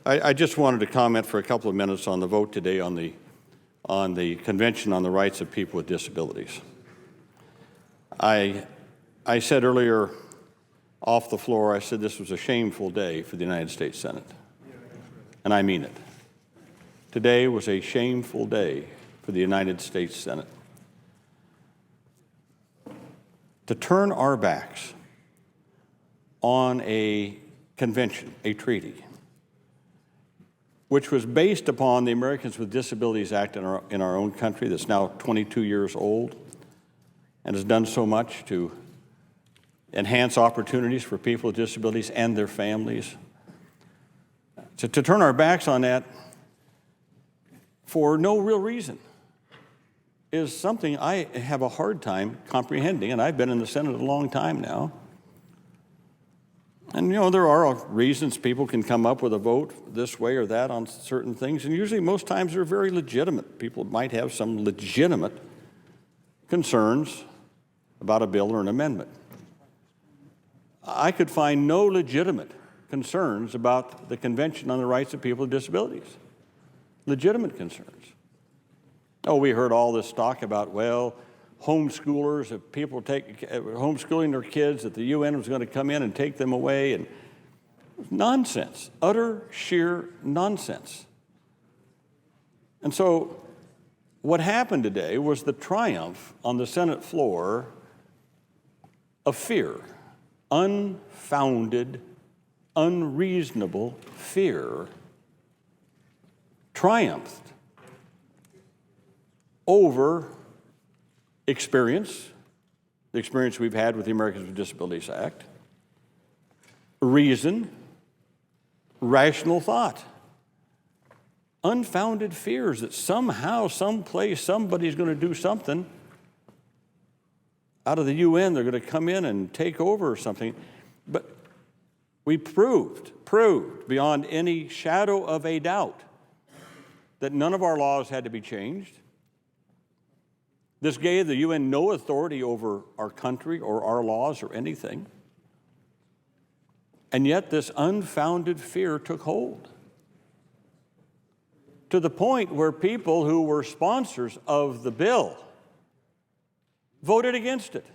I just wanted to comment for a couple of minutes on the vote today on the Convention on the Rights of People with Disabilities. I said earlier off the floor, I said this was a shameful day for the United States Senate, and I mean it. Today was a shameful day for the United States Senate. To turn our backs on a convention, a treaty, which was based upon the Americans with Disabilities Act in our own country that's now 22 years old and has done so much to enhance opportunities for people with disabilities and their families. So to turn our backs on that for no real reason is something I have a hard time comprehending, and I've been in the Senate a long time now. And, you know, there are reasons people can come up with a vote this way or that on certain things, and usually most times they're very legitimate. People might have some legitimate concerns about a bill or an amendment. I could find no legitimate concerns about the Convention on the Rights of People with Disabilities. Legitimate concerns. Oh, we heard all this talk about, well, homeschoolers, if people homeschooling their kids, that the UN was going to come in and take them away, and nonsense, utter, sheer nonsense. And so what happened today was the triumph on the Senate floor of fear, unfounded, unreasonable fear triumphed over experience, the experience we've had with the Americans with Disabilities Act, reason, rational thought, unfounded fears that somehow, someplace, somebody's going to do something out of the UN, they're going to come in and take over or something. But we proved beyond any shadow of a doubt that none of our laws had to be changed. This gave the UN no authority over our country or our laws or anything. And yet this unfounded fear took hold, to the point where people who were sponsors of the bill voted against it.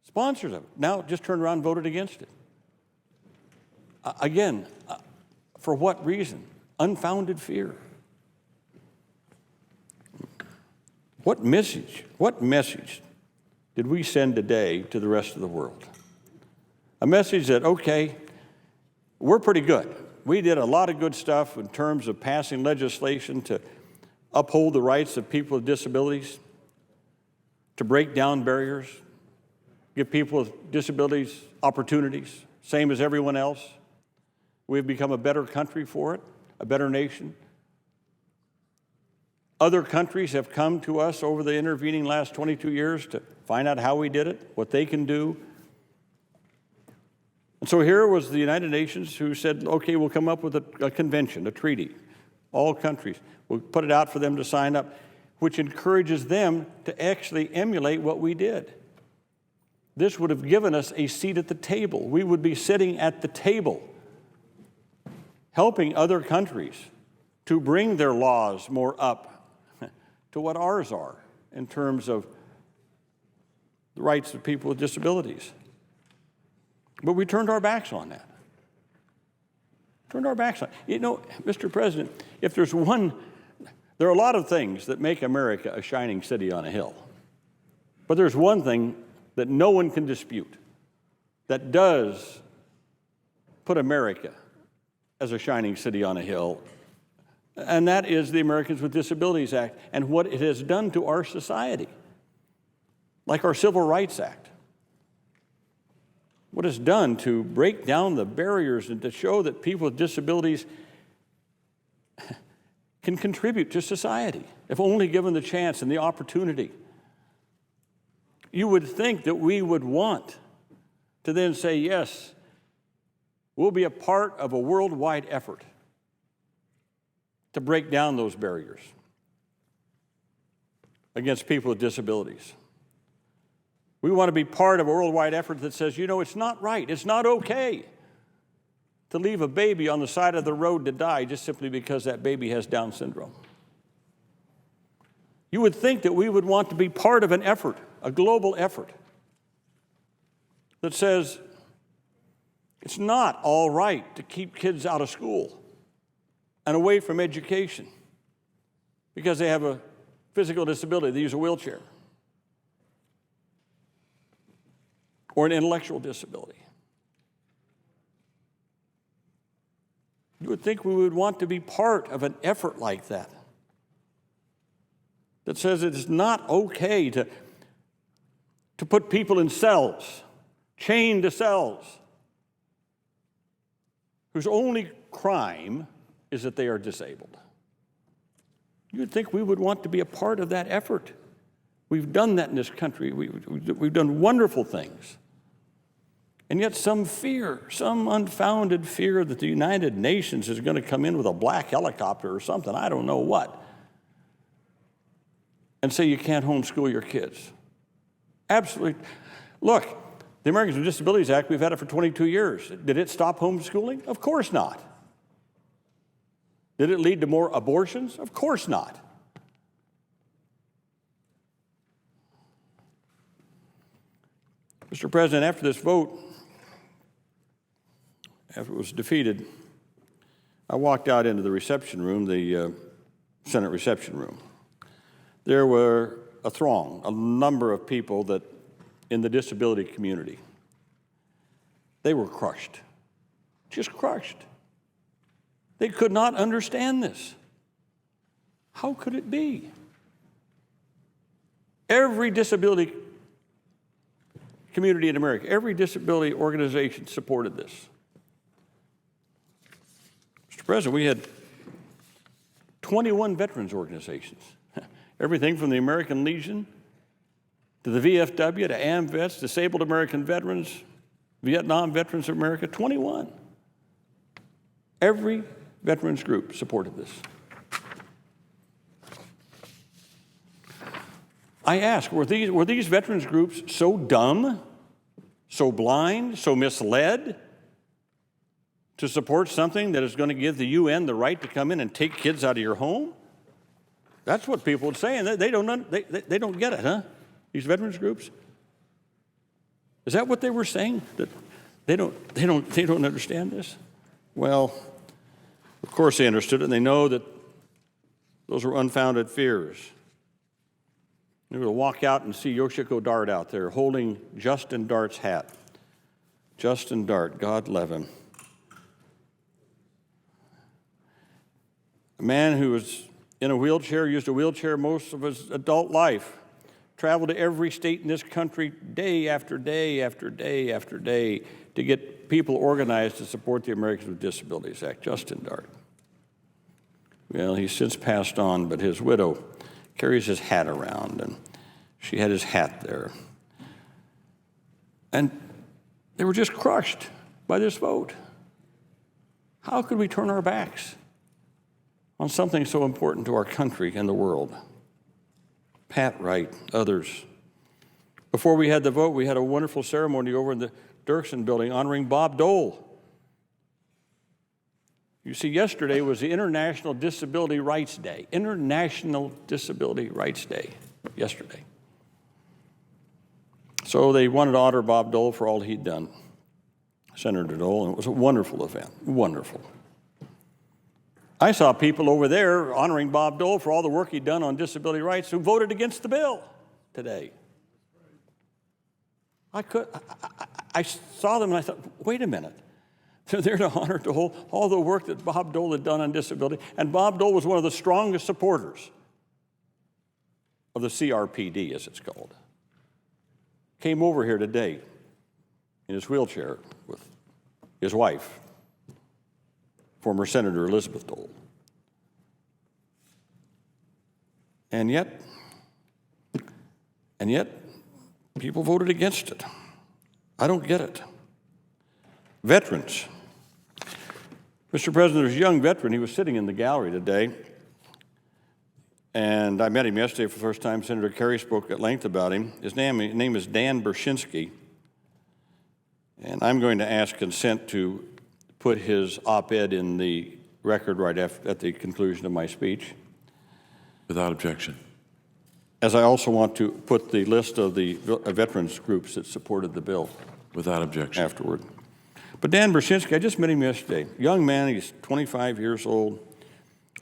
Sponsors of it now just turned around and voted against it. Again, for what reason? Unfounded fear. What message did we send today to the rest of the world? A message that, okay, we're pretty good. We did a lot of good stuff in terms of passing legislation to uphold the rights of people with disabilities, to break down barriers, give people with disabilities opportunities, same as everyone else. We've become a better country for it, a better nation. Other countries have come to us over the intervening last 22 years to find out how we did it, what they can do. And so here was the United Nations who said, okay, we'll come up with a convention, a treaty, all countries. We'll put it out for them to sign up, which encourages them to actually emulate what we did. This would have given us a seat at the table. We would be sitting at the table, helping other countries to bring their laws more up to what ours are in terms of the rights of people with disabilities. But we turned our backs on that. Turned our backs on it. You know, Mr. President, if there's one, there are a lot of things that make America a shining city on a hill. But there's one thing that no one can dispute that does put America as a shining city on a hill, and that is the Americans with Disabilities Act and what it has done to our society, like our Civil Rights Act. What it's done to break down the barriers and to show that people with disabilities can contribute to society, if only given the chance and the opportunity. You would think that we would want to then say, yes, we'll be a part of a worldwide effort to break down those barriers against people with disabilities. We want to be part of a worldwide effort that says, you know, it's not right, it's not okay to leave a baby on the side of the road to die just simply because that baby has Down syndrome. You would think that we would want to be part of an effort, a global effort, that says it's not all right to keep kids out of school and away from education because they have a physical disability, they use a wheelchair, or an intellectual disability. You would think we would want to be part of an effort like that says it is not okay to put people in cells, chained to cells, whose only crime is that they are disabled. You would think we would want to be a part of that effort. We've done that in this country. We've done wonderful things. And yet some fear, some unfounded fear that the United Nations is going to come in with a black helicopter or something, I don't know what, and say you can't homeschool your kids. Absolutely. Look, the Americans with Disabilities Act, we've had it for 22 years. Did it stop homeschooling? Of course not. Did it lead to more abortions? Of course not. Mr. President, after this vote, after it was defeated, I walked out into the reception room, the Senate reception room. There were a throng, a number of people that in the disability community. They were crushed, just crushed. They could not understand this. How could it be? Every disability community in America, every disability organization supported this. Mr. President, we had 21 veterans organizations. Everything from the American Legion to the VFW to AMVETS, Disabled American Veterans, Vietnam Veterans of America, 21. Every veterans group supported this. I ask, were these veterans groups so dumb, so blind, so misled to support something that is going to give the UN the right to come in and take kids out of your home? That's what people would say, and they don't get it, huh? These veterans groups. Is that what they were saying? That they don't understand this? Well, of course they understood it, and they know that those were unfounded fears. They were to walk out and see Yoshiko Dart out there holding Justin Dart's hat. Justin Dart, God love him. A man who was in a wheelchair, used a wheelchair most of his adult life, traveled to every state in this country day after day after day after day to get people organized to support the Americans with Disabilities Act. Justin Dart. Well, he's since passed on, but his widow carries his hat around, and she had his hat there. And they were just crushed by this vote. How could we turn our backs on something so important to our country and the world? Pat Wright, others. Before we had the vote, we had a wonderful ceremony over in the Dirksen building honoring Bob Dole. You see, yesterday was the International Disability Rights Day. International Disability Rights Day, yesterday. So they wanted to honor Bob Dole for all he'd done, Senator Dole, and it was a wonderful event, wonderful. I saw people over there honoring Bob Dole for all the work he'd done on disability rights who voted against the bill today. I saw them and I thought, wait a minute. They're there to honor Dole, all the work that Bob Dole had done on disability. And Bob Dole was one of the strongest supporters of the CRPD, as it's called. Came over here today in his wheelchair with his wife, former Senator Elizabeth Dole. And yet, people voted against it. I don't get it. Veterans. Mr. President, there's a young veteran. He was sitting in the gallery today, and I met him yesterday for the first time. Senator Kerry spoke at length about him. His name is Dan Bershinsky, and I'm going to ask consent to put his op-ed in the record right at the conclusion of my speech. Without objection. As I also want to put the list of the veterans groups that supported the bill. Without objection. Afterward. But Dan Brzezinski, I just met him yesterday. Young man, he's 25 years old.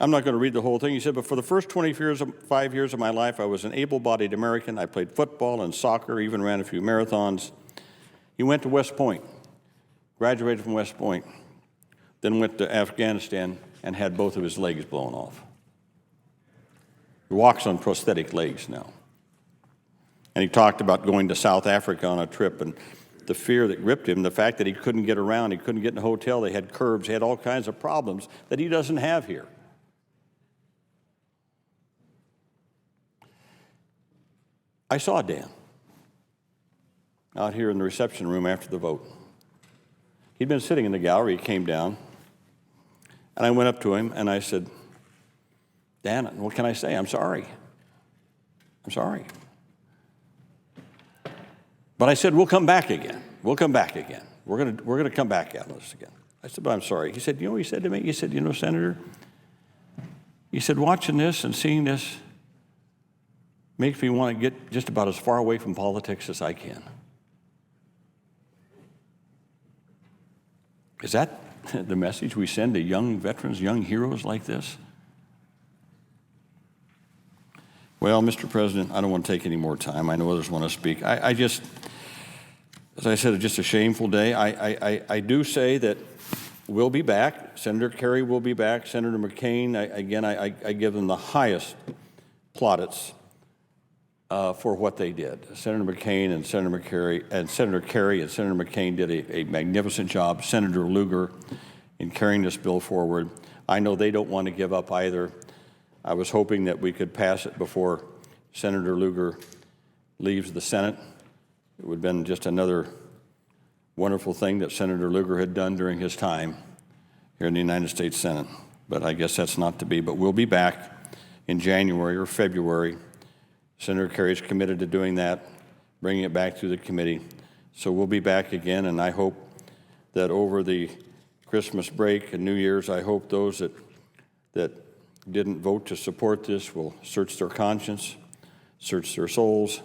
I'm not going to read the whole thing. He said, but for the first 5 years of my life, I was an able-bodied American. I played football and soccer, even ran a few marathons. He went to West Point, graduated from West Point, then went to Afghanistan and had both of his legs blown off. He walks on prosthetic legs now. And he talked about going to South Africa on a trip and the fear that gripped him, the fact that he couldn't get around, he couldn't get in a hotel, they had curbs, he had all kinds of problems that he doesn't have here. I saw Dan out here in the reception room after the vote. He'd been sitting in the gallery, he came down, and I went up to him and I said, Dan, what can I say? I'm sorry. I'm sorry. But I said, we'll come back again. We'll come back again. We're gonna come back at this again. I said, but I'm sorry. He said, you know what he said to me? He said, you know, Senator, he said, watching this and seeing this makes me want to get just about as far away from politics as I can. Is that the message we send to young veterans, young heroes like this? Well, Mr. President, I don't want to take any more time. I know others want to speak. I just, as I said, it's just a shameful day. I do say that we'll be back. Senator Kerry will be back. Senator McCain, I give them the highest plaudits for what they did. Senator McCain and Senator Kerry and Senator McCain did a magnificent job. Senator Lugar in carrying this bill forward. I know they don't want to give up either. I was hoping that we could pass it before Senator Lugar leaves the Senate. It would have been just another wonderful thing that Senator Lugar had done during his time here in the United States Senate. But I guess that's not to be. But we'll be back in January or February. Senator Kerry is committed to doing that, bringing it back to the committee. So we'll be back again, and I hope that over the Christmas break and New Year's, I hope those that didn't vote to support this will search their conscience, search their souls,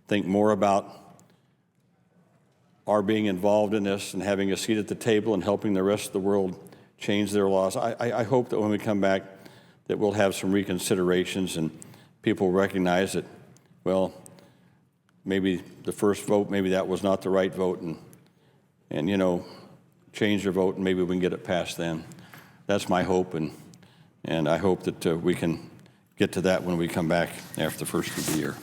think more about our being involved in this and having a seat at the table and helping the rest of the world change their laws. I hope that when we come back that we'll have some reconsiderations and people recognize that, well, maybe the first vote, maybe that was not the right vote, and you know, change their vote and maybe we can get it passed then. That's my hope, and I hope that we can get to that when we come back after the first of the year.